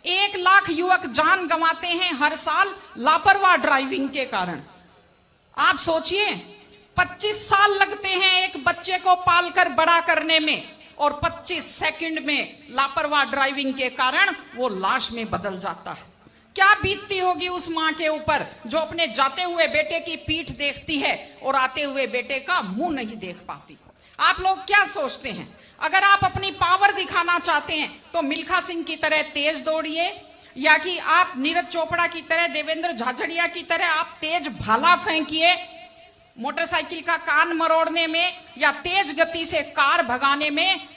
1 लाख युवक जान गंवाते हैं हर साल लापरवाह ड्राइविंग के कारण। आप सोचिए, 25 साल लगते हैं एक बच्चे को पालकर बड़ा करने में, और 25 सेकंड में लापरवाह ड्राइविंग के कारण वो लाश में बदल जाता है। क्या बीतती होगी उस मां के ऊपर जो अपने जाते हुए बेटे की पीठ देखती है और आते हुए बेटे का मुंह नहीं देख पाती। आप लोग क्या सोचते हैं, अगर आप अपनी पावर दिखाना चाहते हैं तो मिल्खा सिंह की तरह तेज दौड़िए, या कि आप नीरज चोपड़ा की तरह, देवेंद्र झाझड़िया की तरह आप तेज भाला फेंकिए मोटरसाइकिल का कान मरोड़ने में, या तेज गति से कार भगाने में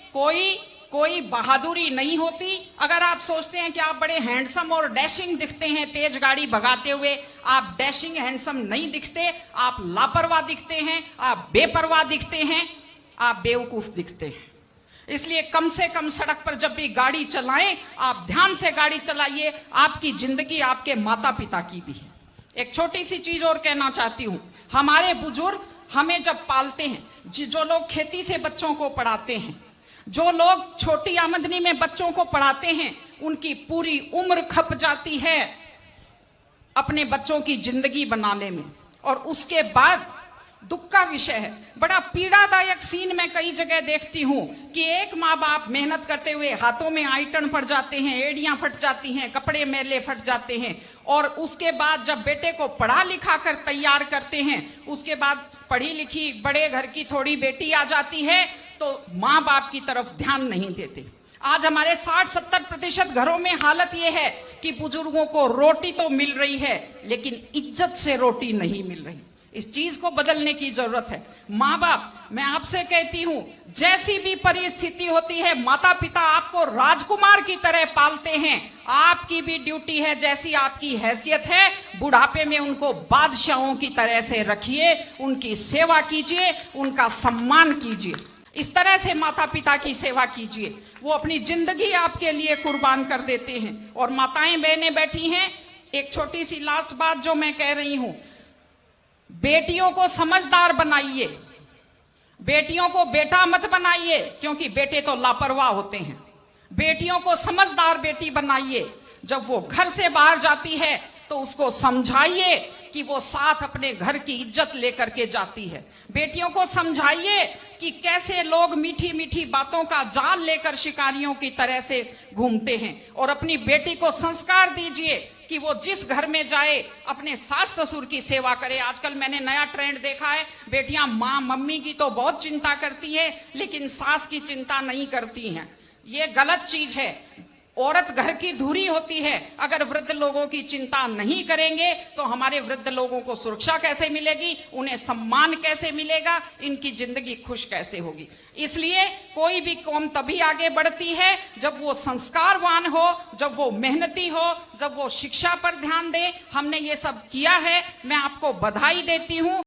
कोई बहादुरी नहीं होती। अगर आप सोचते हैं कि आप बड़े हैंडसम और डैशिंग दिखते हैं तेज गाड़ी भगाते हुए, आप डैशिंग हैंडसम नहीं दिखते, आप लापरवाह दिखते हैं, आप बेपरवाह दिखते हैं, आप बेवकूफ दिखते हैं। इसलिए कम से कम सड़क पर जब भी गाड़ी चलाएं, आप ध्यान से गाड़ी चलाइए। आपकी जिंदगी आपके माता पिता की भी है। एक छोटी सी चीज और कहना चाहती हूं, हमारे बुजुर्ग हमें जब पालते हैं, जो लोग खेती से बच्चों को पढ़ाते हैं, जो लोग छोटी आमदनी में बच्चों को पढ़ाते हैं, उनकी पूरी उम्र खप जाती है अपने बच्चों की जिंदगी बनाने में, और उसके बाद दुख का विषय है, बड़ा पीड़ादायक सीन मैं कई जगह देखती हूं कि एक माँ बाप मेहनत करते हुए हाथों में आइटन पड़ जाते हैं, एड़ियां फट जाती हैं, कपड़े मेले फट जाते हैं, और उसके बाद जब बेटे को पढ़ा लिखा कर तैयार करते हैं, उसके बाद पढ़ी लिखी बड़े घर की थोड़ी बेटी आ जाती है तो माँ बाप की तरफ ध्यान नहीं देते। आज हमारे 60-70% घरों में हालत यह है कि बुजुर्गों को रोटी तो मिल रही है लेकिन इज्जत से रोटी नहीं मिल रही। इस चीज को बदलने की जरूरत है। माँ बाप, मैं आपसे कहती हूं, जैसी भी परिस्थिति होती है, माता पिता आपको राजकुमार की तरह पालते हैं। आपकी भी ड्यूटी है, जैसी आपकी हैसियत है, बुढ़ापे में उनको बादशाहों की तरह से रखिए, उनकी सेवा कीजिए, उनका सम्मान कीजिए। इस तरह से माता पिता की सेवा कीजिए। वो अपनी जिंदगी आपके लिए कुर्बान कर देते हैं। और माताएं बहनें बैठी हैं, एक छोटी सी लास्ट बात जो मैं कह रही हूं, बेटियों को समझदार बनाइए, बेटियों को बेटा मत बनाइए, क्योंकि बेटे तो लापरवाह होते हैं। बेटियों को समझदार बेटी बनाइए। जब वो घर से बाहर जाती है तो उसको समझाइए कि वो साथ अपने घर की इज्जत लेकर के जाती है। बेटियों को समझाइए कि कैसे लोग मीठी मीठी बातों का जाल लेकर शिकारियों की तरह से घूमते हैं, और अपनी बेटी को संस्कार दीजिए कि वो जिस घर में जाए अपने सास ससुर की सेवा करे। आजकल मैंने नया ट्रेंड देखा है, बेटियां माँ मम्मी की तो बहुत चिंता करती है लेकिन सास की चिंता नहीं करती हैं। ये गलत चीज है। औरत घर की धुरी होती है। अगर वृद्ध लोगों की चिंता नहीं करेंगे तो हमारे वृद्ध लोगों को सुरक्षा कैसे मिलेगी, उन्हें सम्मान कैसे मिलेगा, इनकी जिंदगी खुश कैसे होगी। इसलिए कोई भी कौम तभी आगे बढ़ती है जब वो संस्कारवान हो, जब वो मेहनती हो, जब वो शिक्षा पर ध्यान दे। हमने ये सब किया है, मैं आपको बधाई देती हूं।